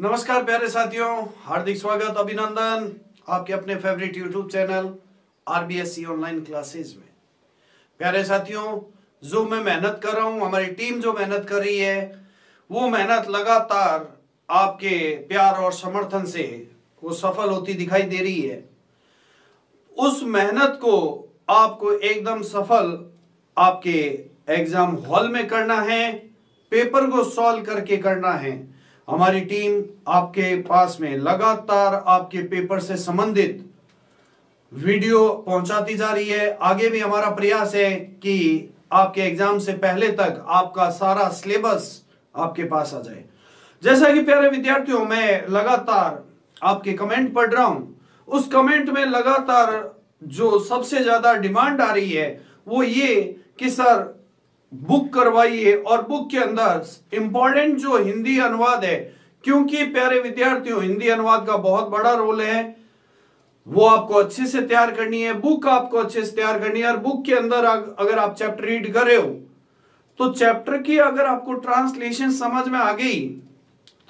नमस्कार प्यारे साथियों, हार्दिक स्वागत अभिनंदन आपके अपने favourite YouTube channel RBSC online classes में। प्यारे साथियों, जो मैं मेहनत कर रहा हूं, हमारी टीम जो मेहनत कर रही है, वो मेहनत लगातार आपके प्यार और समर्थन से वो सफल होती दिखाई दे रही है। उस मेहनत को आपको एकदम सफल आपके एग्जाम हॉल में करना है, पेपर को सॉल्व करके करना है। हमारी टीम आपके पास में लगातार आपके पेपर से संबंधित वीडियो पहुंचाती जा रही है। आगे भी हमारा प्रयास है कि आपके एग्जाम से पहले तक आपका सारा सिलेबस आपके पास आ जाए। जैसा कि प्यारे विद्यार्थियों, मैं लगातार आपके कमेंट पढ़ रहा हूं, उस कमेंट में लगातार जो सबसे ज्यादा डिमांड आ रही है वो ये कि सर बुक करवाइए और बुक के अंदर इंपॉर्टेंट जो हिंदी अनुवाद है, क्योंकि प्यारे विद्यार्थियों हिंदी अनुवाद का बहुत बड़ा रोल है, वो आपको अच्छे से तैयार करनी है, बुक आपको अच्छे से तैयार करनी है। और बुक के अंदर अगर आप चैप्टर रीड कर रहे हो तो चैप्टर की अगर आपको ट्रांसलेशन समझ में आ गई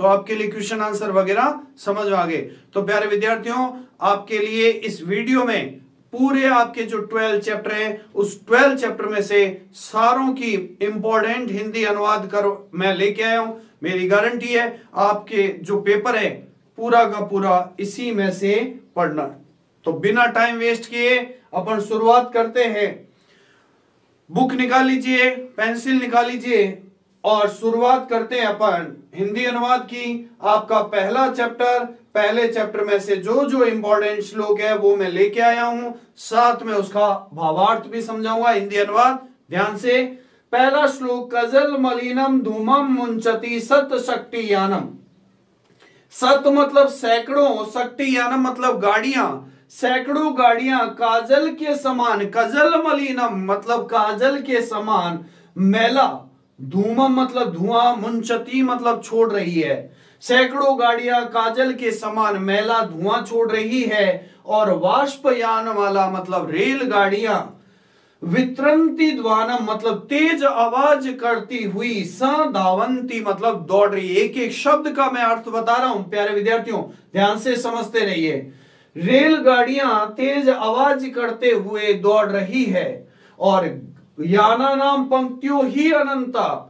तो आपके लिए क्वेश्चन आंसर वगैरह समझ में आ गए। तो प्यारे विद्यार्थियों, आपके लिए इस वीडियो में पूरे आपके जो 12 चैप्टर हैं, उस 12 चैप्टर में से सारों की इंपॉर्टेंट हिंदी अनुवाद कर मैं लेके आया हूं। मेरी गारंटी है आपके जो पेपर है पूरा का पूरा इसी में से पढ़ना। तो बिना टाइम वेस्ट किए अपन शुरुआत करते हैं। बुक निकाल लीजिए, पेंसिल निकाल लीजिए और शुरुआत करते हैं अपन हिंदी अनुवाद की। आपका पहले चैप्टर में से जो जो इंपॉर्टेंट श्लोक है वो मैं लेके आया हूं, साथ में उसका भावार्थ भी समझाऊंगा। हिंदी अनुवाद ध्यान से। पहला श्लोक, कजल मलिनम धूमम मुंचति सत शक्ति यानम। सत मतलब सैकड़ों, शक्ति यानम मतलब गाड़ियां, सैकड़ों गाड़ियां काजल के समान, कजल मलिनम मतलब काजल के समान मैला, धूमम मतलब धुआं, मुंचती मतलब छोड़ रही है। सैकड़ों गाड़ियां काजल के समान मैला धुआं छोड़ रही है। और वाष्पयान वाला मतलब रेलगाड़ियां, वित्रंती ध्वानम मतलब तेज आवाज करती हुई, सधावंती मतलब दौड़ रही है। एक एक शब्द का मैं अर्थ बता रहा हूं प्यारे विद्यार्थियों, ध्यान से समझते रहिए। रेलगाड़ियां तेज आवाज करते हुए दौड़ रही है और याना नाम पंक्तियों ही अनंता,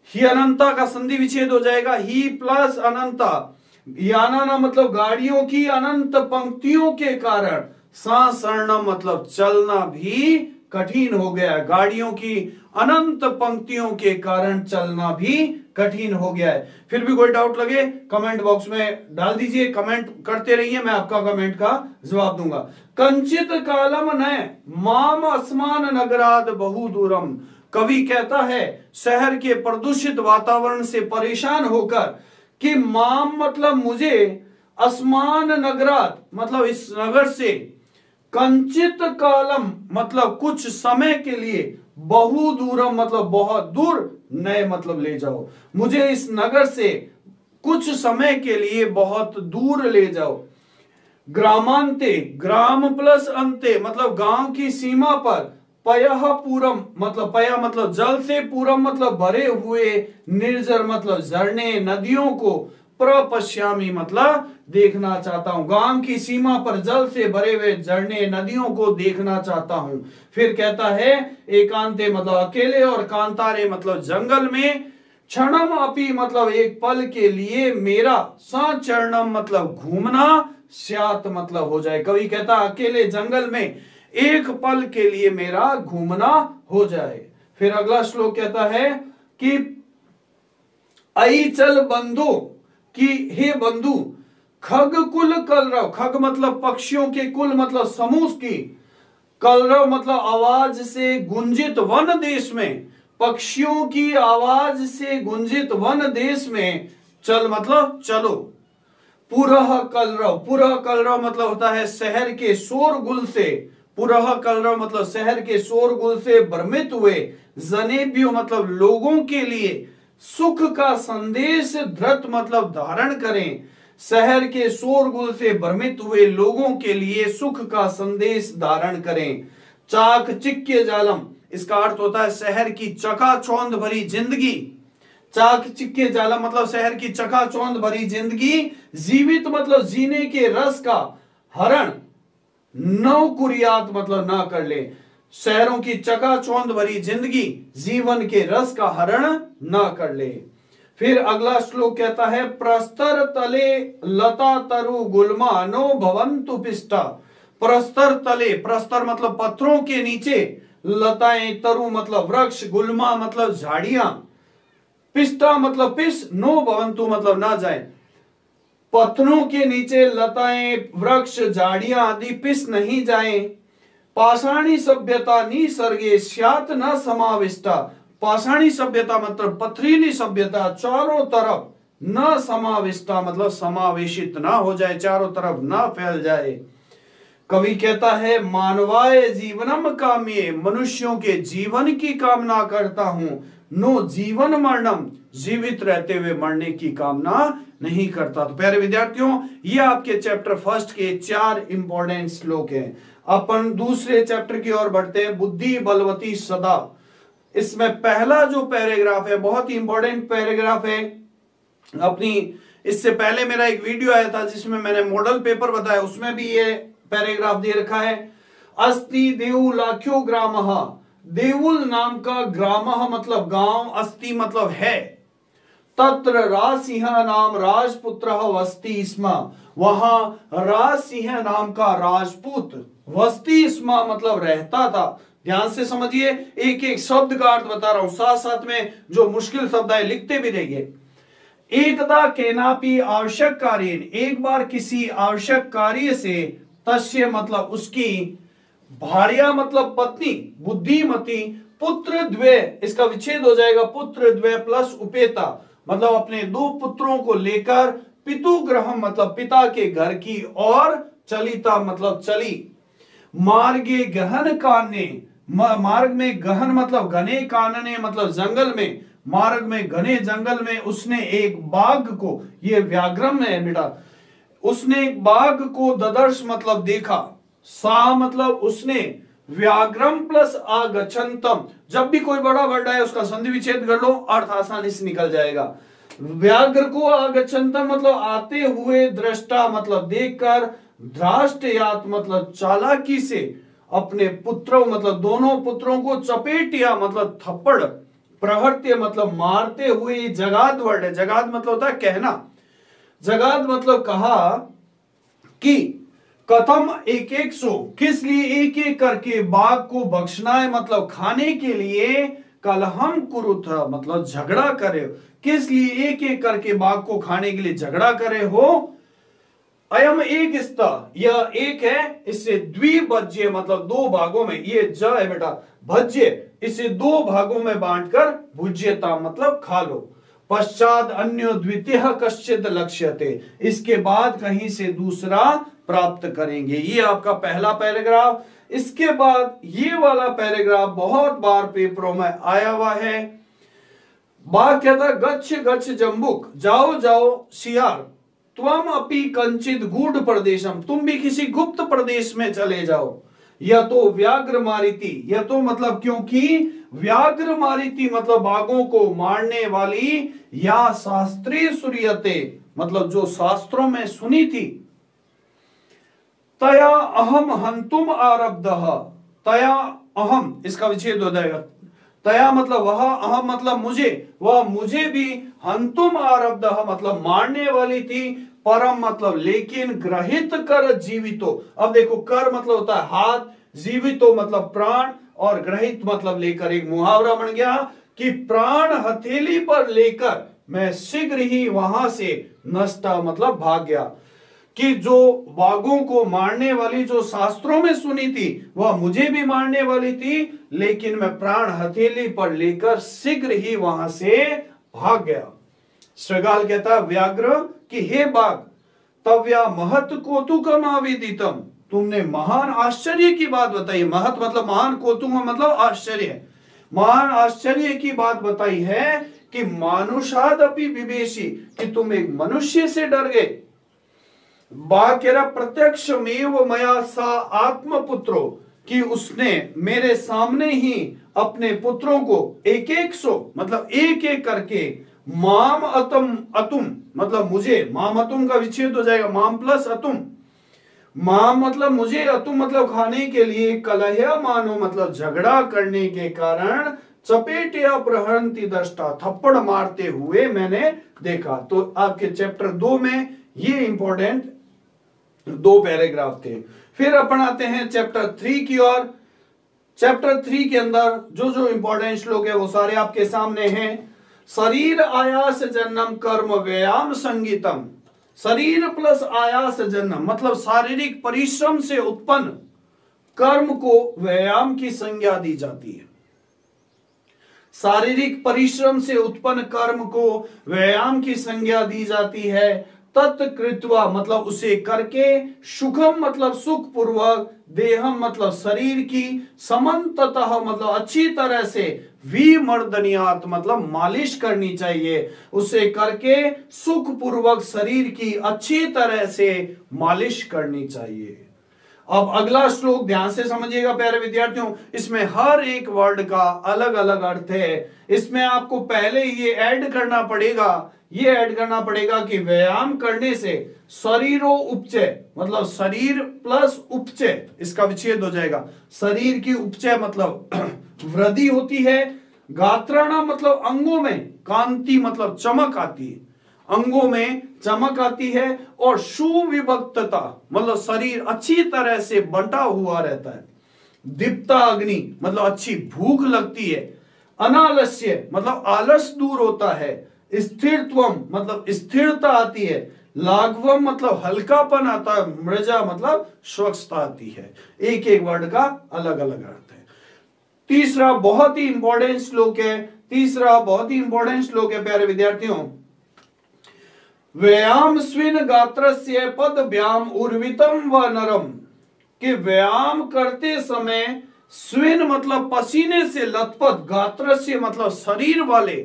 ही अनंता का संधि विच्छेद हो जाएगा, ही प्लस अनंता। याना नाम मतलब गाड़ियों की अनंत पंक्तियों के कारण, सांसर्णम मतलब चलना भी कठिन हो गया। गाड़ियों की अनंत पंक्तियों के कारण चलना भी कठिन हो गया है। फिर भी कोई डाउट लगे कमेंट बॉक्स में डाल दीजिए, कमेंट करते रहिए, मैं आपका कमेंट का जवाब दूंगा। कंचित कालम न माम अस्मान नगराद बहु दूरम। कवि कहता है शहर के प्रदूषित वातावरण से परेशान होकर कि माम मतलब मुझे, अस्मान नगरात मतलब इस नगर से, कंचित कालम मतलब कुछ समय के लिए, बहु दूरम मतलब बहुत दूर, नए मतलब ले जाओ, मुझे इस नगर से कुछ समय के लिए बहुत दूर ले जाओ। ग्रामांते, ग्राम प्लस अंते मतलब गांव की सीमा पर, पयः पूरम मतलब पया मतलब जल से, पूरम मतलब भरे हुए, निर्जर मतलब झरने नदियों को, प्रपश्यामी मतलब देखना चाहता हूं। गांव की सीमा पर जल से भरे हुए झरने नदियों को देखना चाहता हूं। फिर कहता है एकांते मतलब अकेले, और कांतारे मतलब जंगल में, क्षणम अपि मतलब एक पल के लिए मेरा, सचरणम मतलब घूमना, स्यात मतलब हो जाए। कवि कहता अकेले जंगल में एक पल के लिए मेरा घूमना हो जाए। फिर अगला श्लोक कहता है कि अइचल बंधु, कि हे बंधु, खग कुल कलरव, खग मतलब पक्षियों के, कुल मतलब समूह की, कलरव मतलब आवाज से गुंजित वन देश में, पक्षियों की आवाज से गुंजित वन देश में, चल मतलब चलो। पुरह कलरव, पुरह कलरव मतलब होता है शहर के शोरगुल से, पुरह कलरव मतलब शहर के शोरगुल से भ्रमित हुए, जनेबियो मतलब लोगों के लिए, सुख का संदेश धृत मतलब धारण करें, शहर के शोरगुल से भ्रमित हुए लोगों के लिए सुख का संदेश धारण करें। चाक चिक्के जालम, इसका अर्थ होता है शहर की चकाचौंध भरी जिंदगी, चाक चिक्के जाला मतलब शहर की चकाचौंध भरी जिंदगी, जीवित मतलब जीने के रस का हरण, नवकुरियात मतलब ना कर ले। शहरों की चकाचौंध भरी जिंदगी जीवन के रस का हरण ना कर ले। फिर अगला श्लोक कहता है, प्रस्तर तले लता तरु गुल्मा नो भवन्तु पिष्टा। प्रस्तर तले, प्रस्तर मतलब पत्थरों के नीचे, लताएं, तरु मतलब वृक्ष, गुल्मा मतलब झाड़ियां, पिष्टा मतलब पिस, नो भवन्तु मतलब ना जाए। पत्थरों के नीचे लताएं, वृक्ष, झाड़ियां आदि पिस नहीं जाए। पाषाणी सभ्यता निसर्गे स्यात् न समाविष्टा। पाषाणी सभ्यता मतलब पथरीली सभ्यता चारों तरफ, न समाविष्टा मतलब समावेशित ना हो जाए, चारों तरफ ना फैल जाए। कवि कहता है, मानवाय जीवनम काम्ये, मनुष्यों के जीवन की कामना करता हूं, नो जीवन मरणम, जीवित रहते हुए मरने की कामना नहीं करता। तो प्यारे विद्यार्थियों, ये आपके चैप्टर फर्स्ट के 4 इंपॉर्टेंट श्लोक हैं। अपन दूसरे चैप्टर की ओर बढ़ते हैं, बुद्धि बलवती सदा। इसमें पहला जो पैराग्राफ है बहुत ही इंपॉर्टेंट पैराग्राफ है। अपनी इससे पहले मेरा एक वीडियो आया था जिसमें मैंने मॉडल पेपर बताया, उसमें भी ये पैराग्राफ दे रखा है। अस्ति देवुलाख्यो ग्रामः, देवुल नाम का ग्रामः मतलब गांव, अस्ति मतलब है, तत्र राजसिंह नाम राजपुत्र वस्ति स्म, वहां राजसिंह नाम का राजपूत वस्ति स्म मतलब रहता था। ध्यान से समझिए, एक एक शब्द का अर्थ बता रहा हूं, साथ साथ में जो मुश्किल शब्द है लिखते भी रहिए। एकदा केनापि आवश्यक कार्येन, एक बार किसी आवश्यक कार्य से, तस्य मतलब उसकी, भार्या मतलब पत्नी, बुद्धिमती, पुत्र द्वे, इसका विच्छेद हो जाएगा, पुत्र द्वे प्लस उपेता मतलब अपने 2 पुत्रों को लेकर, पितुग्रह मतलब पिता के घर की और, चलिता मतलब चली। मार्गे गहन कानने, मार्ग में गहन मतलब घने, कानने मतलब जंगल में, मार्ग में घने जंगल में उसने एक बाघ को, ये व्याघ्रम है बेटा, उसने एक बाघ को ददर्श मतलब देखा, सा मतलब उसने, व्याघ्रम प्लस आगच्छन्तम, जब भी कोई बड़ा वर्ड आए उसका संधि विच्छेद कर लो, अर्थ आसानी से निकल जाएगा। व्याघ्र को आगच्छन्तम मतलब आते हुए, दृष्टा मतलब देखकर, ध्राष्टयात मतलब चालाकी से, अपने पुत्रों मतलब दोनों पुत्रों को चपेटिया मतलब थप्पड़, प्रहर्त्य मतलब मारते हुए, जगाद वर्ड है, जगाद मतलब होता है कहना, जगाद मतलब कहा कि कथम एक एक सो, किस लिए एक एक करके बाघ को बख्शना है मतलब खाने के लिए, कलहम कुरुथ मतलब झगड़ा करे, किस लिए एक एक करके बाघ को खाने के लिए झगड़ा करे हो। अयम एक स्ता, यह एक है, इससे द्विभज्य मतलब 2 भागों में, ये ज है बेटा, भज्य, इसे 2 भागों में बांटकर भुज्यता मतलब खा लो। पश्चात अन्य द्वितीय कश्चित लक्ष्यते, इसके बाद कहीं से दूसरा प्राप्त करेंगे। ये आपका पहला पैराग्राफ। इसके बाद ये वाला पैराग्राफ बहुत बार पेपरों में आया हुआ है। बाघ कहता, गच्छ गच्छ जम्बुक, जाओ जाओ सियार, त्वम अपि कंचित गूढ़ प्रदेशम, तुम भी किसी गुप्त प्रदेश में चले जाओ। यह तो व्याघ्र मारिती, यह तो मतलब क्योंकि व्याघ्र मारिती मतलब बाघों को मारने वाली, या शास्त्रीय सूर्यते मतलब जो शास्त्रों में सुनी थी, तया अहम हंतुम आरब्धः, तया अहम इसका विच्छेद हो जाएगा, तया मतलब वह, अहम मतलब मुझे, वह मुझे भी, हंतुम आरब्धः मतलब मारने वाली थी, परम मतलब लेकिन, ग्रहित कर जीवितो, अब देखो कर मतलब होता है हाथ, जीवितो मतलब प्राण, और ग्रहित मतलब लेकर, एक मुहावरा बन गया कि प्राण हथेली पर लेकर मैं शीघ्र ही वहां से नष्टा मतलब भाग गया। कि जो बाघों को मारने वाली जो शास्त्रों में सुनी थी वह मुझे भी मारने वाली थी, लेकिन मैं प्राण हथेली पर लेकर शीघ्र ही वहां से भाग गया। श्रृगाल कहता है व्याघ्र कि हे बाघ, तव्या महत कौतुकम आवेदितम, तुमने महान आश्चर्य की बात बताई। महत मतलब महान, कौतुक मतलब आश्चर्य, महान आश्चर्य की बात बताई है कि मानुषाद अपि विवेशी, कि तुम एक मनुष्य से डर गए। बाघ कह रहा प्रत्यक्ष मेव मया सा आत्मपुत्रो, कि उसने मेरे सामने ही अपने पुत्रों को एक एक सो मतलब एक एक करके माम अतम अतुम मतलब मुझे, माम अतुम का विच्छेद हो जाएगा माम प्लस अतुम। माम मतलब मुझे, अतुम मतलब खाने के लिए, कलह मानो मतलब झगड़ा करने के कारण, चपेट या प्रहरंती दृष्टा थप्पड़ मारते हुए मैंने देखा। तो आपके चैप्टर 2 में ये इंपॉर्टेंट 2 पैराग्राफ थे। फिर अपन आते हैं चैप्टर 3 की ओर। चैप्टर 3 के अंदर जो जो इंपॉर्टेंट श्लोक है वो सारे आपके सामने हैं। शरीर आयास जन्म कर्म व्यायाम संगीतम। शरीर प्लस आयास जन्म मतलब शारीरिक परिश्रम से उत्पन्न कर्म को व्यायाम की संज्ञा दी जाती है। शारीरिक परिश्रम से उत्पन्न कर्म को व्यायाम की संज्ञा दी जाती है। तत्कृत्वा मतलब उसे करके, सुखम मतलब सुख पूर्वक, देहम मतलब शरीर की, समन्ततः मतलब अच्छी तरह से, विमर्दनियात मतलब मालिश करनी चाहिए, उसे करके सुख पूर्वक शरीर की अच्छी तरह से मालिश करनी चाहिए। अब अगला श्लोक ध्यान से समझिएगा प्यारे विद्यार्थियों, इसमें हर एक वर्ड का अलग अलग अर्थ है। इसमें आपको पहले ये ऐड करना पड़ेगा कि व्यायाम करने से शरीरो उपचय मतलब शरीर प्लस उपचय, इसका विच्छेद हो जाएगा। शरीर की उपचय मतलब वृद्धि होती है। गात्राणा मतलब अंगों में, कांति मतलब चमक आती है, अंगों में चमक आती है। और सुविभक्तता मतलब शरीर अच्छी तरह से बंटा हुआ रहता है। दीप्ता अग्नि मतलब अच्छी भूख लगती है। अनालस्य मतलब आलस दूर होता है। स्थिरत्वम मतलब स्थिरता आती है। लाघवम मतलब हल्कापन आता है। मृजा मतलब स्वच्छता आती है। एक एक वर्ड का अलग अलग अर्थ है। तीसरा बहुत ही इंपॉर्टेंट श्लोक है प्यारे विद्यार्थियों। व्यायाम स्विन गात्रस्य पदभ्याम उर्वितम व नरम, कि व्यायाम करते समय स्विन मतलब पसीने से लथपथ, गात्रस्य मतलब शरीर वाले,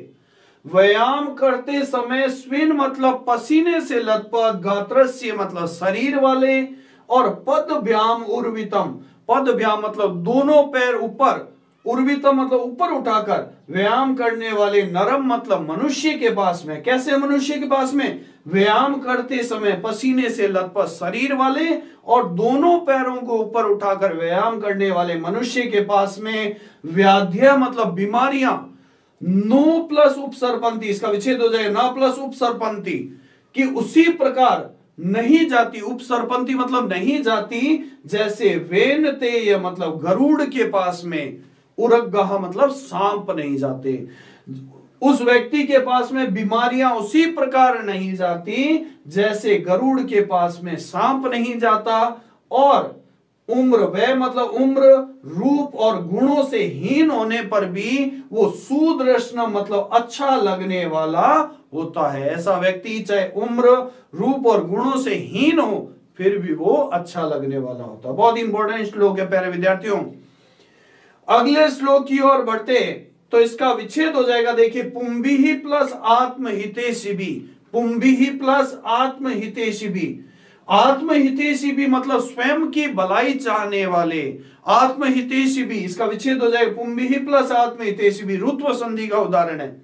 व्यायाम करते समय स्विन मतलब पसीने से लथपथ, गात्रस्य मतलब शरीर वाले, और पदभ्याम उर्वितम, पदभ्याम मतलब दोनों पैर ऊपर, उर्वितम मतलब ऊपर उठाकर व्यायाम करने वाले, नरम मतलब मनुष्य के पास में। कैसे मनुष्य के पास में? व्यायाम करते समय पसीने से लथपथ शरीर वाले और दोनों पैरों को ऊपर उठाकर व्यायाम करने वाले मनुष्य के पास में। व्याध्य मतलब बीमारियां। नो प्लस उपसर्पंती, इसका विच्छेद हो जाएगा ना प्लस उपसर्पंती, कि उसी प्रकार नहीं जाती, उपसर्पंती मतलब नहीं जाती, जैसे वेनते मतलब गरुड़ के पास में, उरगह मतलब सांप नहीं जाते। उस व्यक्ति के पास में बीमारियां उसी प्रकार नहीं जाती जैसे गरुड़ के पास में सांप नहीं जाता। और उम्र, वह मतलब उम्र, रूप और गुणों से हीन होने पर भी वो सुदर्शन मतलब अच्छा लगने वाला होता है। ऐसा व्यक्ति चाहे उम्र, रूप और गुणों से हीन हो फिर भी वो अच्छा लगने वाला होता है। बहुत इंपॉर्टेंट श्लोक है प्यारे विद्यार्थियों। अगले श्लोक की ओर बढ़ते तो इसका विच्छेद हो जाएगा। देखिए, पुंभिः प्लस आत्महितैषिभिः, पुंभिः प्लस आत्महितैषिभिः। आत्महितैषिभिः मतलब स्वयं की भलाई चाहने वाले, आत्महितैषिभिः इसका विच्छेद हो जाएगा। पुंभिः प्लस आत्महितैषिभिः रुत्व संधि का उदाहरण है।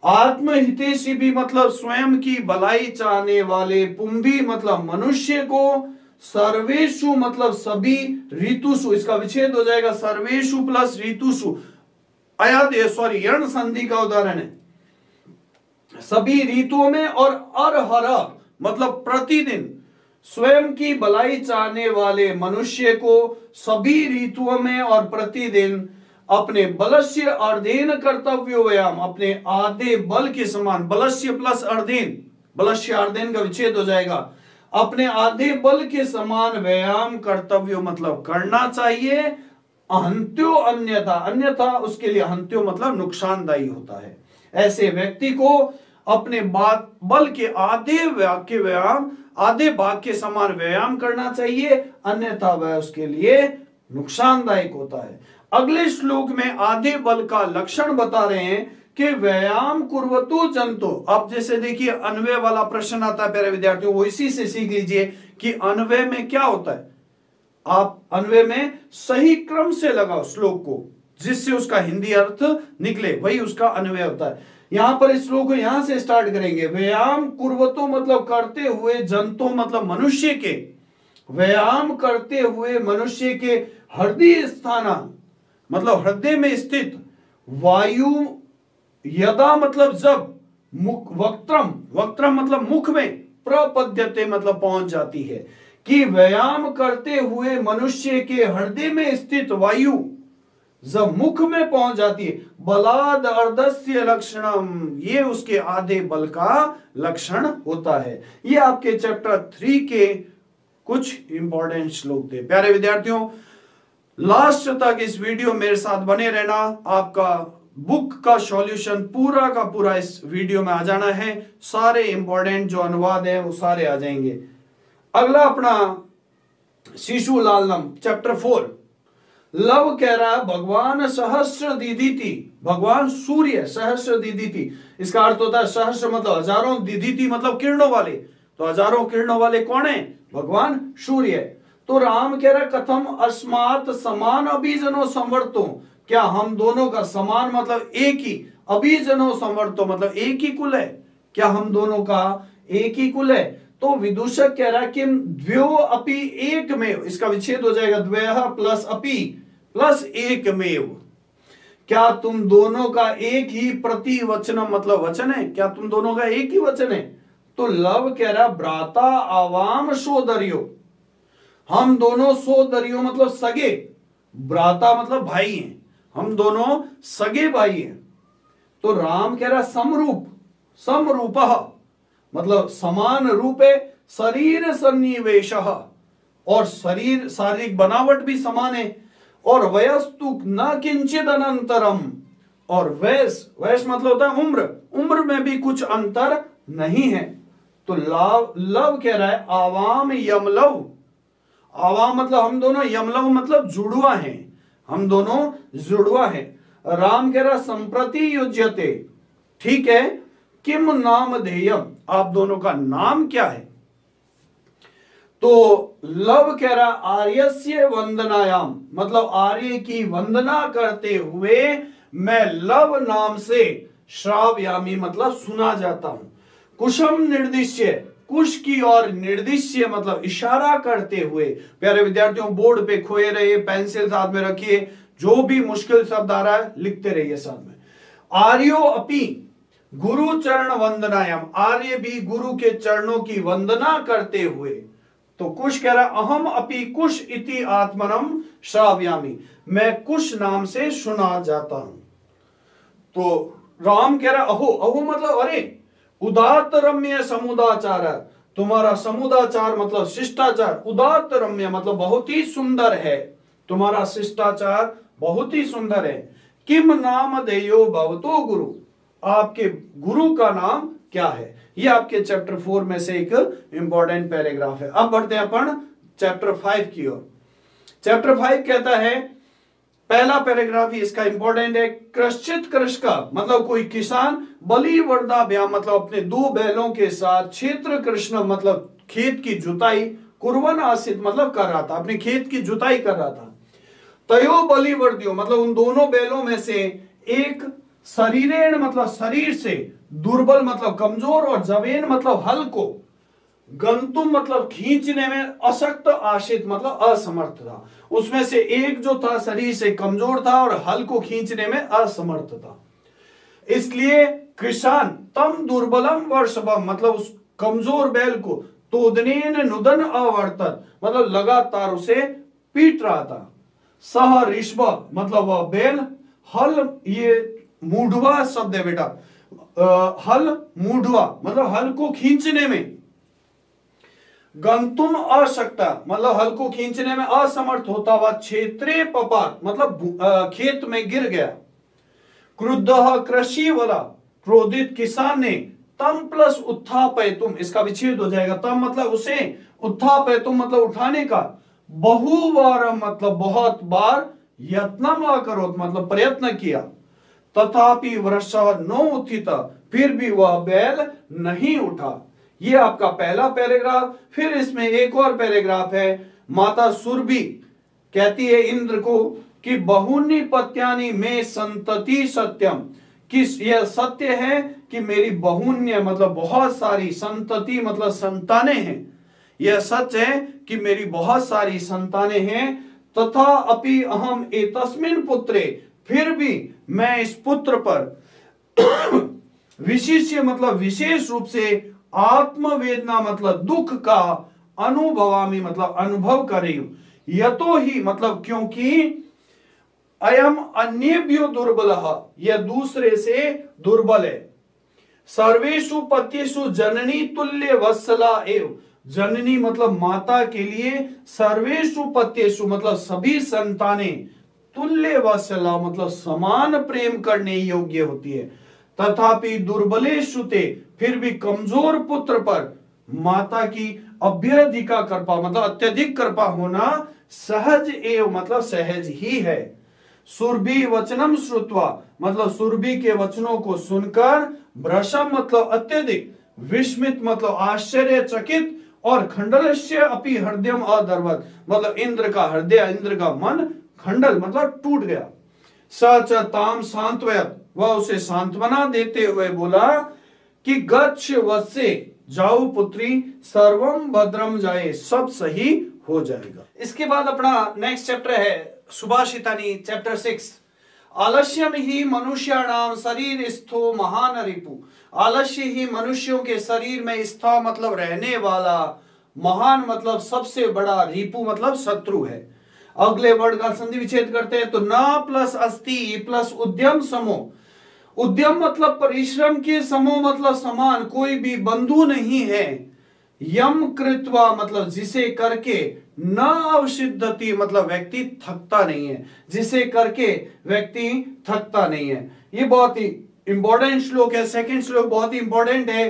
आत्महितैषिभिः मतलब स्वयं की भलाई चाहने वाले, पुंभी मतलब मनुष्य को, सर्वेषु मतलब सभी, ऋतुषु इसका विच्छेद हो जाएगा। सर्वेषु प्लस ऋतुषु यण संधि का उदाहरण है। सभी ऋतुओं में। और अरहर मतलब प्रतिदिन, स्वयं की भलाई चाहने वाले मनुष्य को सभी ऋतुओं में और प्रतिदिन अपने बलस्य अर्धेन कर्तव्यो व्यायाम, अपने आधे बल के समान, बलस्य प्लस अर्धेन, बलस्य अर्धेन का विच्छेद हो जाएगा, अपने आधे बल के समान व्यायाम कर्तव्य मतलब करना चाहिए। अहंत्यो अन्यथा, अन्यथा उसके लिए हंत्यो मतलब नुकसानदायी होता है। ऐसे व्यक्ति को अपने बल के आधे भाग के समान व्यायाम करना चाहिए, अन्यथा वह उसके लिए नुकसानदायक होता है। अगले श्लोक में आधे बल का लक्षण बता रहे हैं कि व्यायाम कुर्वतो जंतो। अब जैसे देखिए अन्वय वाला प्रश्न आता है प्यारे विद्यार्थियों, वो इसी से सीख लीजिए कि अन्वय में क्या होता है। आप अन्वय में सही क्रम से लगाओ श्लोक को, जिससे उसका हिंदी अर्थ निकले, वही उसका अन्वय होता है। यहां पर इस श्लोक को यहां से स्टार्ट करेंगे। व्यायाम कुर्वतो मतलब करते हुए, जंतो मतलब मनुष्य के, व्यायाम करते हुए मनुष्य के हृदय स्थान मतलब हृदय में स्थित, वायु यदा मतलब जब, मुख वक्त्रम, वक्त्रम मतलब मुख में, प्रपद्यते मतलब पहुंच जाती है, कि व्यायाम करते हुए मनुष्य के हृदय में स्थित वायु जब मुख में पहुंच जाती है, बलाद अर्धस्य लक्षणम, ये उसके आधे बल का लक्षण होता है। ये आपके चैप्टर 3 के कुछ इंपॉर्टेंट श्लोक थे। प्यारे विद्यार्थियों, लास्ट तक इस वीडियो मेरे साथ बने रहना। आपका बुक का सॉल्यूशन पूरा का पूरा इस वीडियो में आ जाना है। सारे इंपॉर्टेंट जो अनुवाद है वो सारे आ जाएंगे। अगला अपना शिशु लालनम चैप्टर 4, लव कह रहा है भगवान सहस्र दीदिति, भगवान सूर्य सहस्र दीदिति, इसका अर्थ होता है सहस्र मतलब हजारों, दीदिति मतलब किरणों वाले, तो हजारों किरणों वाले कौन है? भगवान सूर्य। तो राम कह रहा है कथम अस्मात् समान अभिजनो संवर्तो, क्या हम दोनों का समान मतलब एक ही, अभिजनो संवर्तो मतलब एक ही कुल है, क्या हम दोनों का एक ही कुल है? तो विदूषक कह रहा है कि द्वयो अपि एक में, इसका विच्छेद हो जाएगा, द्वयः प्लस अपि प्लस एक में, क्या तुम दोनों का एक ही प्रतिवचन मतलब वचन है, क्या तुम दोनों का एक ही वचन है? तो लव कह रहा भ्राता आवाम सोदरियो, हम दोनों सोदरियो मतलब सगे, भ्राता मतलब भाई हैं, हम दोनों सगे भाई हैं। तो राम कह रहा समरूप, समरूपः मतलब समान रूप है, शरीर सन्निवेश और शरीर शारीरिक बनावट भी समान है, और वयस्तु न किंचित अनंतरम, और वयस, वयस मतलब होता है उम्र, उम्र में भी कुछ अंतर नहीं है। तो लव कह रहा है आवाम यमलव, आवाम मतलब हम दोनों, यमलव मतलब जुड़वा है, हम दोनों जुड़वा है। राम कह रहा संप्रति युज्यते, ठीक है, किम नाम ध्येयम, आप दोनों का नाम क्या है? तो लव कह रहा आर्यस्य वंदनायाम मतलब आर्य की वंदना करते हुए मैं लव नाम से श्रावयामी मतलब सुना जाता हूं। कुशम निर्दिश्य, कुश की और निर्दिश्य मतलब इशारा करते हुए। प्यारे विद्यार्थियों, बोर्ड पे खोए रहिए, पेंसिल साथ में रखिए, जो भी मुश्किल शब्द आ रहा है लिखते रहिए साथ में। आर्यो अपि गुरु चरण वंदनायाम, आर्य भी गुरु के चरणों की वंदना करते हुए। तो कुश कह रहा अहम अपि कुश इति आत्मनम श्रावयामी, मैं कुश नाम से सुना जाता हूं। तो राम कह रहा अहो, अहो मतलब अरे, उदात्त रम्य समुदाचार, तुम्हारा समुदाचार मतलब शिष्टाचार, उदात्त रम्य मतलब बहुत ही सुंदर है, तुम्हारा शिष्टाचार बहुत ही सुंदर है। किम नाम देयो भवतो गुरु, आपके गुरु का नाम क्या है? ये आपके चैप्टर 4 में से एक इंपॉर्टेंट पैराग्राफ है। अब बढ़ते हैं अपन चैप्टर 5 की ओर। चैप्टर 5 कहता है, पहला पैराग्राफ ही इसका इंपॉर्टेंट है, कृश्चित कृषका मतलब कोई किसान, बलि वर्धाभ्याम मतलब अपने 2 बैलों के साथ, क्षेत्र कृष्ण मतलब खेत की जुताई, कुर्वन आसित मतलब कर रहा था, अपने खेत की जुताई कर रहा था। तयो बलि वर्धियो मतलब उन दोनों बैलों में से एक, शरीरेण मतलब शरीर से, दुर्बल मतलब कमजोर, और जवेन मतलब हल को, गंतुम मतलब खींचने में, अशक्त आशित मतलब असमर्थ था। उसमें से एक जो था शरीर से कमजोर था और हल को खींचने में असमर्थ था। इसलिए किसान तम दुर्बलम वर्षभम मतलब उस कमजोर बैल को तोदनेन नुदन अवर्तत मतलब लगातार उसे पीट रहा था। सह ऋषभ मतलब वह बैल, हल ये मूढ़वा शब्द है बेटा, हल मूढ़वा मतलब हल को खींचने में, गंतुम अशक्ता मतलब हल को खींचने में असमर्थ होता हुआ, क्षेत्रे पपात मतलब खेत में गिर गया। क्रुद्ध कृषि वाला क्रोधित किसान ने, तम प्लस उत्थापयतुम इसका विच्छेद हो जाएगा, तम मतलब उसे, उत्थापयतुम मतलब उठाने का, बहुवार मतलब बहुत बार, यत्नम अकरोत मतलब प्रयत्न किया, तथापि वृषभ नो उत्थित फिर भी वह बैल नहीं उठा। ये आपका पहला पैराग्राफ। फिर इसमें एक और पैराग्राफ है, माता सुरभि कहती है इंद्र को कि बहुनी पत्यानि में संतति सत्यम, कि यह सत्य है कि मेरी बहुन्य मतलब बहुत सारी संतति मतलब संतानें हैं। यह सच है कि मेरी बहुत सारी संतानें हैं। तथा अपि अहम एतस्मिन् पुत्रे, फिर भी मैं इस पुत्र पर विशिष्य मतलब विशेष रूप से आत्मवेदना मतलब दुख का अनुभवामि मतलब अनुभव कर रही हूं। यतो ही मतलब क्योंकि अयम अन्येभ्यो दुर्बलः, यह दूसरे से दुर्बल है। सर्वेषु पत्येषु जननी तुल्य वत्सला एव, जननी मतलब माता के लिए सर्वेषु पत्येषु मतलब सभी संतानें तुल्य वत्सला मतलब समान प्रेम करने योग्य होती है। तथापि दुर्बलेषु ते, फिर भी कमजोर पुत्र पर माता की अभ्यधिका कृपा मतलब अत्यधिक कृपा होना सहज एव मतलब सहज ही है। सुरभि वचनम श्रुत्वा मतलब सुरभि के वचनों को सुनकर, भ्रशम मतलब अत्यधिक, विस्मित मतलब आश्चर्यचकित, और खंडलस्य अपि हृदयम अदर्वत मतलब इंद्र का हृदय, इंद्र का मन खंडल मतलब टूट गया। सच ताम सांत्वयत, वह उसे सांत्वना देते हुए बोला कि गच्छ वत्से, जाओ पुत्री, सर्वम भद्रम जाए, सब सही हो जाएगा। इसके बाद अपना नेक्स्ट चैप्टर है सुभाषितानि चैप्टर 6। आलस्यम ही मनुष्याणाम शरीर स्थो महान रिपु, आलस्य ही मनुष्यों के शरीर में स्था मतलब रहने वाला, महान मतलब सबसे बड़ा, रिपु मतलब शत्रु है। अगले वर्ड का संधि विच्छेद करते हैं तो न प्लस अस्ति प्लस उद्यम समो, उद्यम मतलब परिश्रम के समो मतलब समान, कोई भी बंधु नहीं है। यम कृत्वा मतलब जिसे करके, न अवसिद्धति मतलब व्यक्ति थकता नहीं है, जिसे करके व्यक्ति थकता नहीं है। ये बहुत ही इंपॉर्टेंट श्लोक है। सेकंड श्लोक बहुत ही इंपॉर्टेंट है।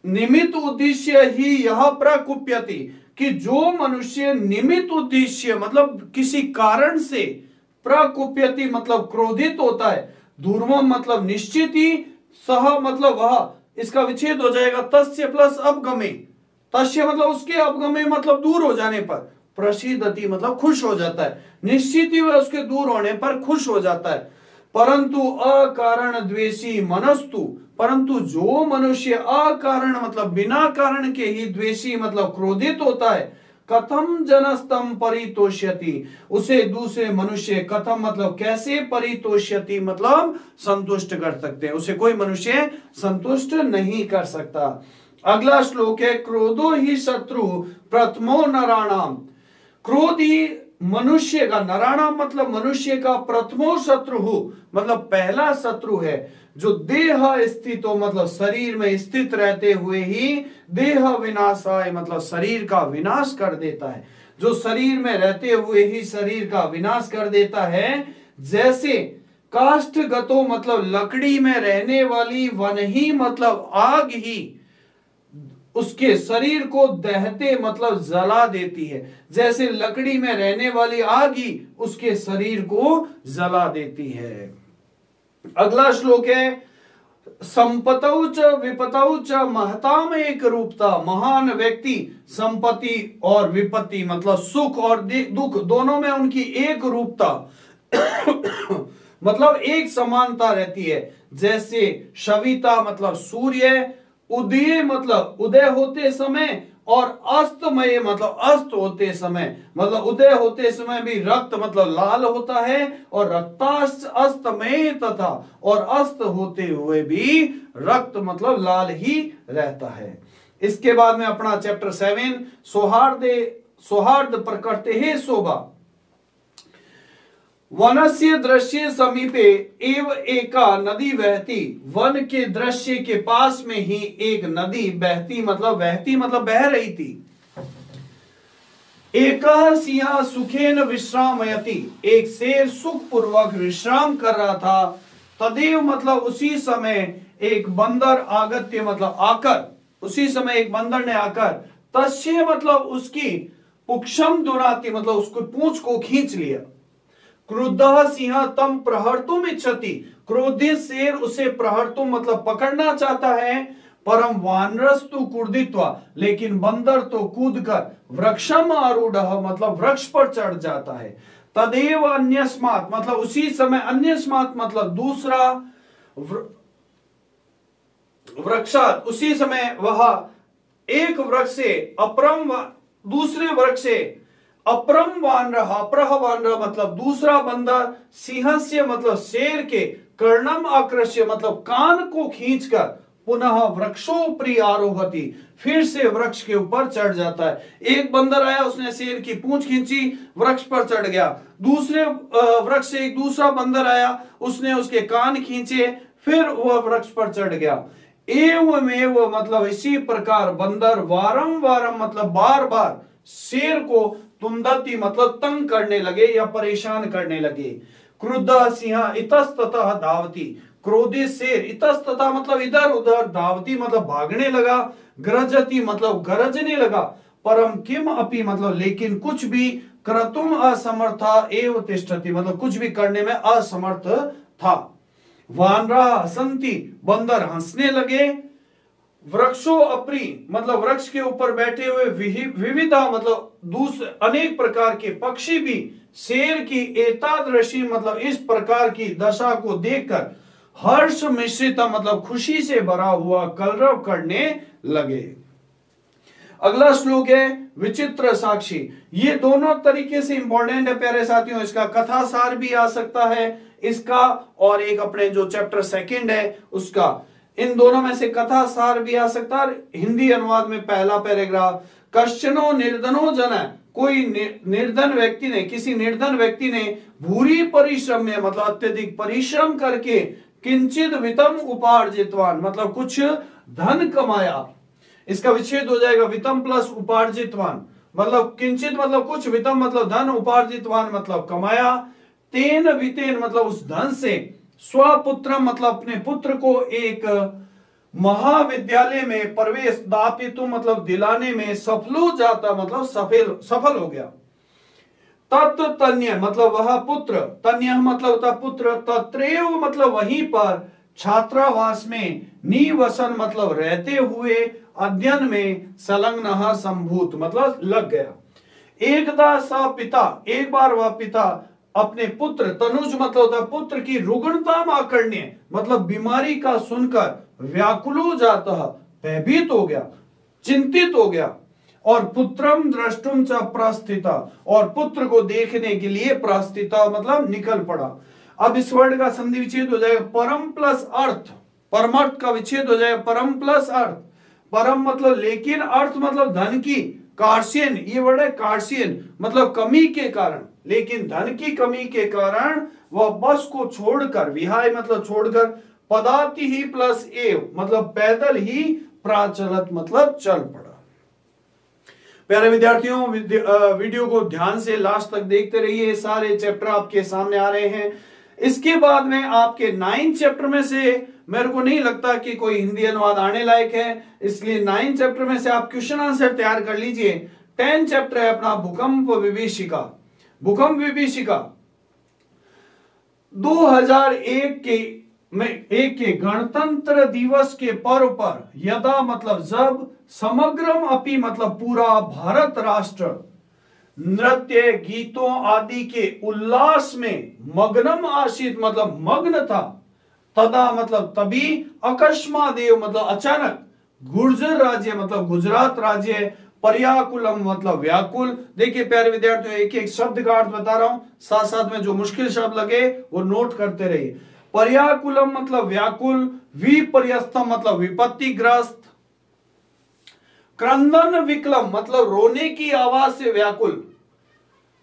निमित्त उद्देश्य ही यह प्रकुप्यति, कि जो मनुष्य निमित्त उद्देश्य मतलब किसी कारण से, प्रकुप्यति मतलब क्रोधित होता है, ध्रुवम मतलब निश्चित ही, सह मतलब वह, इसका विच्छेद हो जाएगा तस्य प्लस अपगमे, तस्य मतलब उसके अपगमे मतलब दूर हो जाने पर, प्रसीदति मतलब खुश हो जाता है, निश्चित ही वह उसके दूर होने पर खुश हो जाता है। परंतु अकारण द्वेषी मनस्तु, परंतु जो मनुष्य अकारण मतलब बिना कारण के ही द्वेषी मतलब क्रोधित होता है, कथम जनस्तम परितोष्यति, उसे दूसरे मनुष्य कथम मतलब कैसे, परितोष्यति मतलब संतुष्ट कर सकते हैं, उसे कोई मनुष्य संतुष्ट नहीं कर सकता। अगला श्लोक है क्रोधो ही शत्रु प्रथमो नराणाम, क्रोध ही मनुष्य का, नराणाम मतलब मनुष्य का, प्रथमो शत्रु मतलब पहला शत्रु है, जो देह स्थित हो मतलब शरीर में स्थित रहते हुए ही देह विनाशाय मतलब शरीर का विनाश कर देता है, जो शरीर में रहते हुए ही शरीर का विनाश कर देता है। जैसे काष्ठ गतो मतलब लकड़ी में रहने वाली वन ही मतलब आग ही उसके शरीर को दहते मतलब जला देती है, जैसे लकड़ी में रहने वाली आग ही उसके शरीर को जला देती है। अगला श्लोक है संपतौ च विपतौ च महताम एक रूपता, महान व्यक्ति संपत्ति और विपत्ति मतलब सुख और दुख दोनों में उनकी एक रूपता मतलब एक समानता रहती है। जैसे शविता मतलब सूर्य, उदय मतलब उदय होते समय, और अस्तमय मतलब अस्त होते समय, मतलब उदय होते समय भी रक्त मतलब लाल होता है, और रक्तास्त अस्तमय तथा, और अस्त होते हुए भी रक्त मतलब लाल ही रहता है। इसके बाद में अपना चैप्टर 7 सौहार्द प्रकृति है शोभा। वनस्य दृश्य समीपे एव एका नदी बहती, वन के दृश्य के पास में ही एक नदी बहती मतलब बह रही थी। एकः सिंह सुखेन विश्रामयति, एक शेर सुख पूर्वक विश्राम कर रहा था। तदेव मतलब उसी समय एक बंदर आगत्य मतलब आकर, उसी समय एक बंदर ने आकर, तस्य मतलब उसकी, पुक्षम दुराति मतलब उसको पूंछ को खींच लिया। क्रुद्धः सिंह तम प्रहर्तुम इच्छति, क्रोधित शेर उसे प्रहर्तुम मतलब पकड़ना चाहता है। परम वानरस्तु कुर्दित्वा, लेकिन बंदर तो कूदकर वृक्षम आरूढ़ मतलब वृक्ष पर चढ़ जाता है। तदेव अन्यस्मात् मतलब उसी समय, अन्यस्मात् मतलब दूसरा, वृक्षात उसी समय वह एक वृक्ष से अपरम, दूसरे वृक्ष से अपरम वानरः, अपरः वानरः मतलब दूसरा बंदर, सिंहस्य मतलब शेर के, कर्णम आकृष्य मतलब कान को खींचकर, पुनः वृक्षोपरि आरोहति फिर से वृक्ष के ऊपर चढ़ जाता है। एक बंदर आया, उसने शेर की पूंछ खींची, वृक्ष पर चढ़ गया। दूसरे वृक्ष से एक दूसरा बंदर आया, उसने उसके कान खींचे, फिर वह वृक्ष पर चढ़ गया। एवमेव मतलब इसी प्रकार बंदर वारम वारम मतलब बार बार शेर को तुंदती मतलब तंग करने लगे या परेशान करने लगे। क्रुद्ध सिंह इतस्ततः धावती, क्रोधित शेर, इतस्ततः मतलब इधर उधर, धावती मतलब भागने लगा, गरजती मतलब गरजने लगा, परम किम अपि मतलब लेकिन कुछ भी, क्रतुम असमर्था एव तिष्ठति मतलब कुछ भी करने में असमर्थ था। वानरा हसंती बंदर हंसने लगे, वृक्षो अपरी मतलब वृक्ष के ऊपर बैठे हुए विविधा मतलब दूसरे अनेक प्रकार के पक्षी भी शेर की एतादृशी मतलब इस प्रकार की दशा को देखकर हर्ष मिश्रित मतलब खुशी से भरा हुआ कलरव करने लगे। अगला श्लोक है विचित्र साक्षी। ये दोनों तरीके से इंपॉर्टेंट है प्यारे साथियों। इसका कथा सार भी आ सकता है इसका, और एक अपने जो चैप्टर सेकंड है उसका, इन दोनों में से कथा सार भी आ सकता है। हिंदी अनुवाद में पहला पैराग्राफ, कश्चनो निर्धनो जन, कोई निर्धन व्यक्ति ने, किसी निर्धन व्यक्ति ने भूरी परिश्रम में मतलब अत्यधिक परिश्रम करके किंचित वितम उपार्जितवान मतलब कुछ धन कमाया। इसका विच्छेद हो जाएगा वितम प्लस उपार्जितवान मतलब किंचित मतलब कुछ, वितम मतलब धन, उपार्जितवान मतलब कमाया। तेन वितेन मतलब उस धन से, स्वपुत्र मतलब अपने पुत्र को एक महाविद्यालय में प्रवेश दापितु मतलब दिलाने में सफलो जाता मतलब सफल हो गया। तत् तन्य मतलब वह पुत्र, तन्य मतलब होता पुत्र, तत्रेव मतलब वहीं पर, छात्रावास में, निवसन मतलब रहते हुए, अध्ययन में, संलग्न संभूत मतलब लग गया। एकदा सा पिता, एक बार वह पिता अपने पुत्र, तनुज मतलब होता पुत्र की रुग्णता माकर्ण्य मतलब बीमारी का सुनकर, व्याकुलो जाता भयभीत हो गया, चिंतित हो गया, और पुत्रम द्रष्टुम च प्रस्थिता और पुत्र को देखने के लिए प्रस्थिता मतलब निकल पड़ा। अब इस वर्ड का संधि विच्छेद हो जाएगा परम प्लस अर्थ, परमर्थ का विच्छेद हो जाएगा परम प्लस अर्थ। परम मतलब लेकिन, अर्थ मतलब धन की, कार्शियन ये वर्ड है कार्शियन मतलब कमी के कारण, लेकिन धन की कमी के कारण वह बस को छोड़कर, विहाय मतलब छोड़कर, पदाति ही प्लस एव मतलब पैदल ही, प्राचलत मतलब चल पड़ा। प्यारे विद्यार्थियों वीडियो को ध्यान से लास्ट तक देखते रहिए, सारे चैप्टर आपके सामने आ रहे हैं। इसके बाद में आपके 9 चैप्टर में से मेरे को नहीं लगता कि कोई हिंदी अनुवाद आने लायक है, इसलिए 9 चैप्टर में से आप क्वेश्चन आंसर तैयार कर लीजिए। 10 चैप्टर है अपना भूकंप विभीषिका। भूकंप विभीषिका 2001 के गणतंत्र दिवस के पर्व पर, यदा मतलब जब, समग्रम अपि मतलब पूरा भारत राष्ट्र, नृत्य गीतों आदि के उल्लास में मग्नम आशित मतलब मग्न था, तदा मतलब तभी, अकस्मादेव मतलब अचानक, गुर्जर राज्य मतलब गुजरात राज्य, पर्याकुलम मतलब व्याकुल। देखिए प्यारे विद्यार्थियों एक एक शब्द का अर्थ बता रहा हूं, साथ साथ में जो मुश्किल शब्द लगे वो नोट करते रहिए। पर्याकुलम मतलब व्याकुल, विपर्यस्तम मतलब विपत्तिग्रस्त, क्रंदन विकलम मतलब रोने की आवाज से व्याकुल,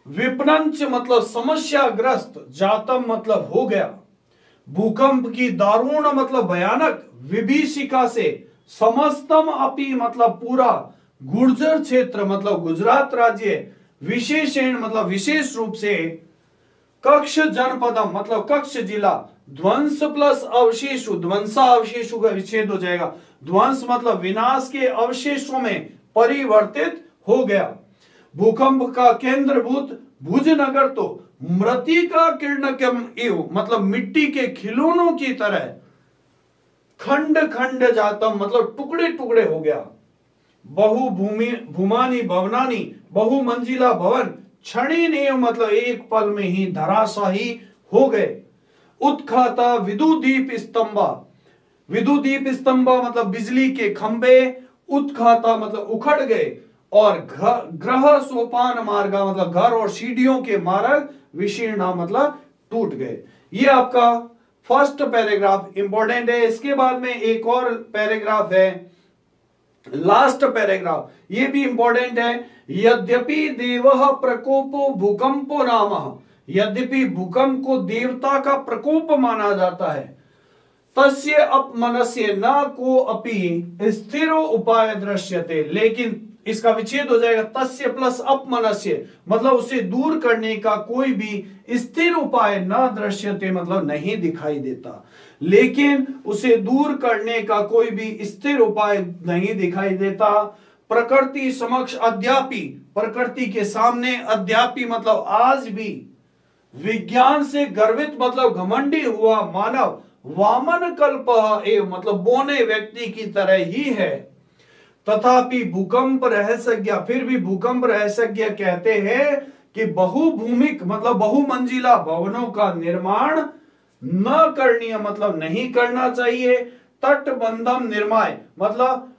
विपनंच मतलब समस्याग्रस्त, जातम मतलब हो गया, भूकंप की दारुण मतलब भयानक, विभीषिका से, समस्तम अपि मतलब पूरा, गुर्जर क्षेत्र मतलब गुजरात राज्य, विशेषण मतलब विशेष रूप से, कक्ष जनपदम मतलब कक्ष जिला, ध्वंस प्लस अवशेषु, ध्वंसा अवशेषु का विच्छेद हो जाएगा, ध्वंस मतलब विनाश के अवशेषों में परिवर्तित हो गया। भूकंप का केंद्रभूत भुजनगर तो मृतिका किरणकम एव मतलब मिट्टी के खिलौनों की तरह, खंड खंड जातम मतलब टुकड़े टुकड़े हो गया, बहु भूमानी भवनानी बहु मंजिला भवन, क्षणेनेव मतलब एक पल में ही धराशाही हो गए। उत्खाता विदुदीप स्तंभा, विदुदीप स्तंभ मतलब बिजली के खंभे, उत्खाता मतलब उखड़ गए, और ग्रह सोपान मार्गा मतलब घर और सीढ़ियों के मार्ग विशीर्णा मतलब टूट गए। ये आपका फर्स्ट पैराग्राफ इंपॉर्टेंट है। इसके बाद में एक और पैराग्राफ है, लास्ट पैराग्राफ, ये भी इंपॉर्टेंट है। यद्यपि देवः प्रकोपो भूकंपो नामः, यद्यपि भूकंप को देवता का प्रकोप माना जाता है, तस्य अपमनस्य न को अपि स्थिरो उपाय दृश्यते, लेकिन इसका विच्छेद हो जाएगा, तस्य प्लस अपमनस्य मतलब उसे दूर करने का कोई भी स्थिर उपाय न दृश्यते मतलब नहीं दिखाई देता, लेकिन उसे दूर करने का कोई भी स्थिर उपाय नहीं दिखाई देता। प्रकृति समक्ष अद्यापि, प्रकृति के सामने, अद्यापि मतलब आज भी, विज्ञान से गर्वित मतलब घमंडी हुआ मानव वामन कल्प एवं मतलब बोने व्यक्ति की तरह ही है। तथापि भूकंप रहस्यज्ञ, फिर भी भूकंप रहस्यज्ञ कहते हैं कि बहुभूमिक मतलब बहुमंजिला भवनों का निर्माण न करणीय मतलब नहीं करना चाहिए। तटबंधम निर्माय मतलब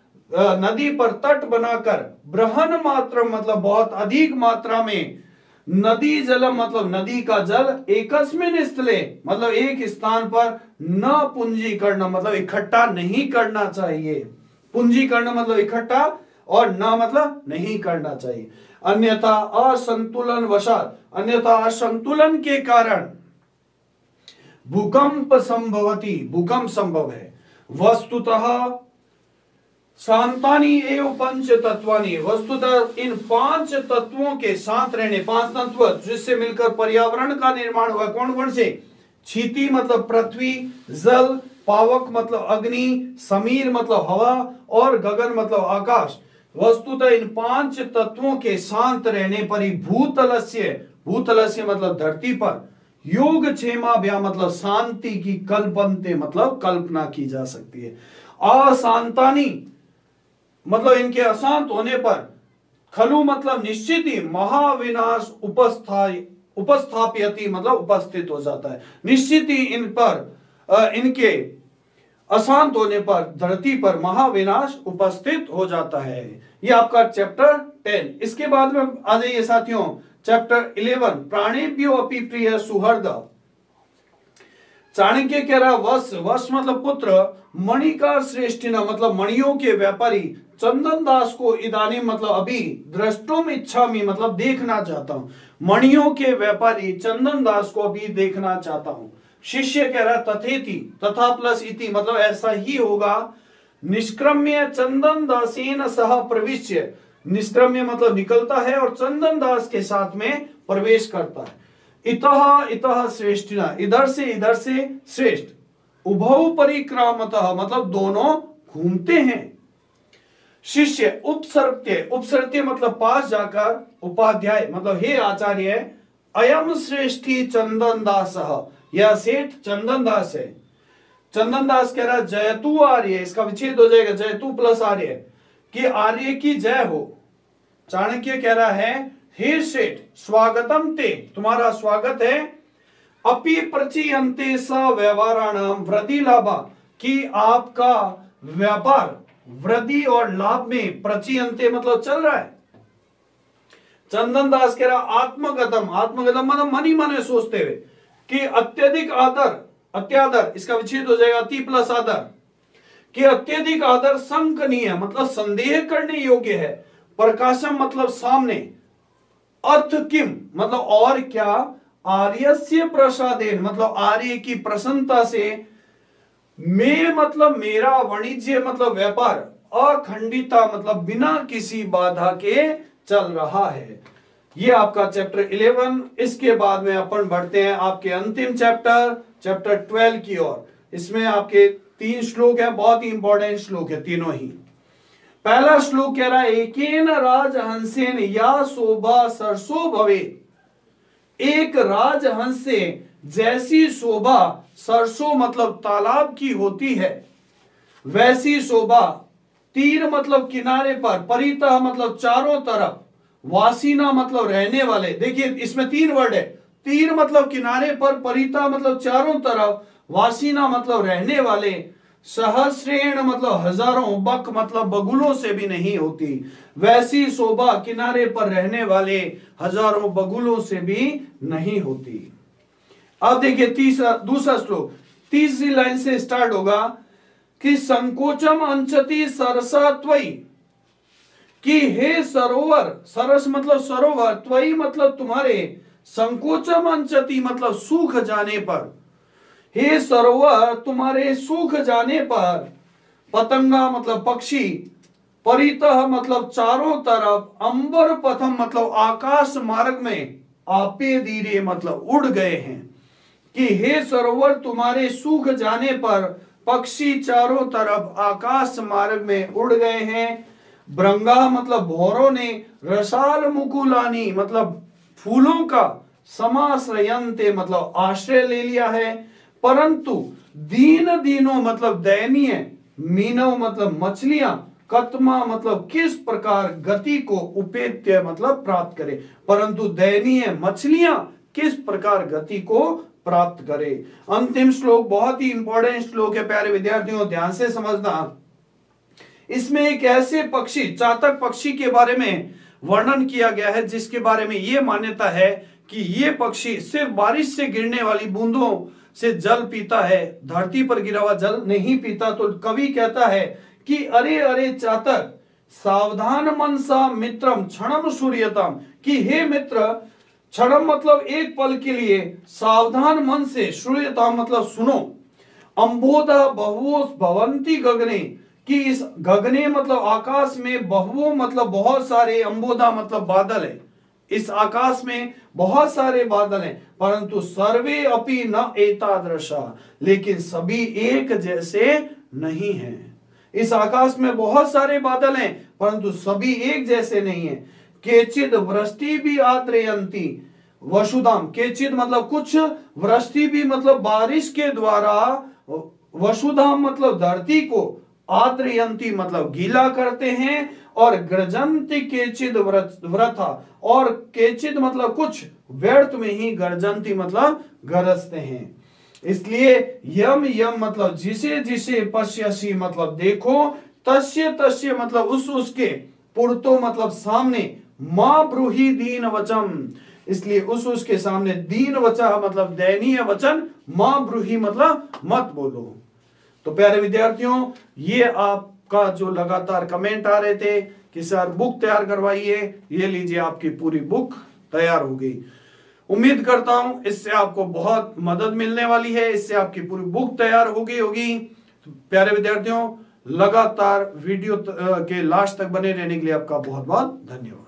नदी पर तट बनाकर, बृहन मात्र मतलब बहुत अधिक मात्रा में, नदी जलम मतलब नदी का जल, एकस्मिन स्थले मतलब एक स्थान पर, न पूंजीकरण मतलब इकट्ठा नहीं करना चाहिए, पूंजीकरण मतलब इकट्ठा, और न मतलब नहीं करना चाहिए। अन्यथा असंतुलन वशात, अन्यथा असंतुलन के कारण भूकंप संभवती, भूकंप संभव है। वस्तुतः शांतानी एवं पंच तत्वानी, वस्तुतः इन पांच तत्वों के साथ रहने, पांच तत्व जिससे मिलकर पर्यावरण का निर्माण हुआ, कौन कौन से? क्षिति मतलब पृथ्वी, जल, पावक मतलब अग्नि, समीर मतलब हवा, और गगन मतलब आकाश। वस्तुतः इन पांच तत्वों के शांत रहने पर ही भूतलस्य, भूतलस्य मतलब धरती पर, योग क्षेमाभ्या मतलब शांति की कल्पनते मतलब कल्पना की जा सकती है। अशांतानी मतलब इनके अशांत होने पर, खलु मतलब निश्चित ही, महाविनाश उपस्थाप्यति मतलब उपस्थित हो जाता है, निश्चित ही इन पर इनके अशांत होने पर धरती पर महाविनाश उपस्थित हो जाता है। ये आपका चैप्टर 10। इसके बाद में आ जाइए साथियों चैप्टर 11, प्राणेभ्यो अपि प्रिय सुहृद। चाणक्य कह रहा वश, वश मतलब पुत्र, मणिकार श्रेष्ठिना मतलब मणियों के व्यापारी, चंदन दास को इदानी मतलब अभी, द्रष्टुम इच्छामि मतलब देखना चाहता हूं, मणियों के व्यापारी चंदन दास को अभी देखना चाहता हूं। शिष्य कह रहा तथेति, तथा प्लस इति मतलब ऐसा ही होगा। निष्क्रम्य चंदन दासेन सह प्रविश्य, निष्क्रम्य मतलब निकलता है और चंदन दास के साथ में प्रवेश करता है। इतः इतः श्रेष्ठिना इधर से श्रेष्ठ, उभौ परिक्रामतः मतलब दोनों घूमते हैं। शिष्य उपसर्प्य, उपसर्प्य मतलब पास जाकर, उपाध्याय मतलब हे आचार्य, अयम श्रेष्ठी चंदन दास, यह सेठ चंदन दास है। चंदन दास कह रहा जयतु आर्य, इसका विच्छेद हो जाएगा जयतु प्लस आर्य, कि आर्य की जय हो। चाणक्य कह रहा है हे सेठ स्वागतम ते, तुम्हारा स्वागत है। अपि प्रचीयन्ते स व्यवहाराणाम वृद्धि लाभा, कि आपका व्यापार वृद्धि और लाभ में, प्रचीयन्ते मतलब चल रहा है। चंदन दास कह रहा आत्मगतम, आत्मगतम मतलब मन ही मन सोचते हुए, कि अत्यधिक आदर, अत्यादर इसका विच्छेद हो जाएगा अति प्लस आदर, कि अत्यधिक आदर संकनीय मतलब संदेह करने योग्य है। प्रकाशम मतलब सामने, अर्थ किम मतलब और क्या, आर्यस्य प्रसादेन मतलब आर्य की प्रसन्नता से, में मतलब मेरा, वाणिज्य मतलब व्यापार, अखंडिता मतलब बिना किसी बाधा के चल रहा है। ये आपका चैप्टर 11। इसके बाद में अपन बढ़ते हैं आपके अंतिम चैप्टर 12 की ओर। इसमें आपके 3 श्लोक है, बहुत ही इंपॉर्टेंट श्लोक है तीनों ही। पहला श्लोक कह रहा है एकेन राजहंसेन या शोभा सरसो भवे, एक राजहंस से जैसी शोभा सरसों मतलब तालाब की होती है, वैसी शोभा, तीर मतलब किनारे पर, परितः मतलब चारों तरफ, वासीना मतलब रहने वाले। देखिए इसमें 3 वर्ड है। तीर मतलब किनारे पर, परिता मतलब चारों तरफ, वासीना मतलब रहने वाले, सहस्रेण मतलब हजारों, बक मतलब बगुलों से भी नहीं होती, वैसी शोभा किनारे पर रहने वाले हजारों बगुलों से भी नहीं होती। अब देखिए दूसरा श्लोक, तीसरी लाइन से स्टार्ट होगा कि संकोचम अंचति सरसा त्वयि, कि हे सरोवर, सरस मतलब सरोवर, त्वयि मतलब तुम्हारे, संकोचम अंचति मतलब सूख जाने पर, हे सरोवर तुम्हारे सूख जाने पर, पतंगा मतलब पक्षी, परितः मतलब चारों तरफ, अंबर पथम मतलब आकाश मार्ग में, आपे धीरे मतलब उड़ गए हैं, कि हे सरोवर तुम्हारे सूख जाने पर पक्षी चारों तरफ आकाश मार्ग में उड़ गए हैं। भृंगा मतलब भौरों ने, रसाल मुकुलानी मतलब फूलों का, समाश्रयन्ते मतलब आश्रय ले लिया है, परंतु दीन दीनो मतलब दयनीय, मीनव मतलब मछलियां, कतमा मतलब किस प्रकार गति को उपेत्य मतलब प्राप्त करे, परंतु दयनीय मछलियां किस प्रकार गति को प्राप्त करे। अंतिम श्लोक बहुत ही इंपॉर्टेंट श्लोक है प्यारे विद्यार्थियों, ध्यान से समझना। इसमें एक ऐसे पक्षी, चातक पक्षी के बारे में वर्णन किया गया है जिसके बारे में यह मान्यता है कि ये पक्षी सिर्फ बारिश से गिरने वाली बूंदों से जल पीता है, धरती पर गिरा हुआ जल नहीं पीता। तो कवि कहता है कि अरे अरे चातक, सावधान मनसा मित्रम क्षणम सूर्यतम, कि हे मित्र, क्षणम मतलब एक पल के लिए, सावधान मन से, सूर्यता मतलब सुनो, अंबोधा बहुओ भवंती गगने, कि इस गगने मतलब आकाश में, बहुओं मतलब बहुत सारे, अंबोधा मतलब बादल है, इस आकाश में बहुत सारे बादल हैं, परंतु सर्वे अपि न एतादृशा, लेकिन सभी एक जैसे नहीं हैं। इस आकाश में बहुत सारे बादल हैं परंतु सभी एक जैसे नहीं हैं। केचिद वृष्टि भी आद्रयंती वसुधाम, केचिद मतलब कुछ, वृष्टि भी मतलब बारिश के द्वारा, वसुधाम मतलब धरती को, आद्रयंती मतलब गीला करते हैं, और गर्जंती केचिद व्रथा, और केचिद मतलब कुछ, व्यर्थ में ही गर्जंती मतलब गरजते हैं। इसलिए यम यम मतलब जिसे जिसे, पश्यसी मतलब देखो, तस्य तस्य मतलब उस उसके, पुरतो मतलब सामने, मां ब्रूहि दीन वचम, इसलिए उस उसके सामने, दीन वचा मतलब दयनीय वचन, मां ब्रूहि मतलब मत बोलो। तो प्यारे विद्यार्थियों, ये आपका जो लगातार कमेंट आ रहे थे कि सर बुक तैयार करवाइए, ये लीजिए आपकी पूरी बुक तैयार हो गई। उम्मीद करता हूं इससे आपको बहुत मदद मिलने वाली है, इससे आपकी पूरी बुक तैयार हो गई होगी। तो प्यारे विद्यार्थियों, लगातार वीडियो के लास्ट तक बने रहने के लिए आपका बहुत बहुत धन्यवाद।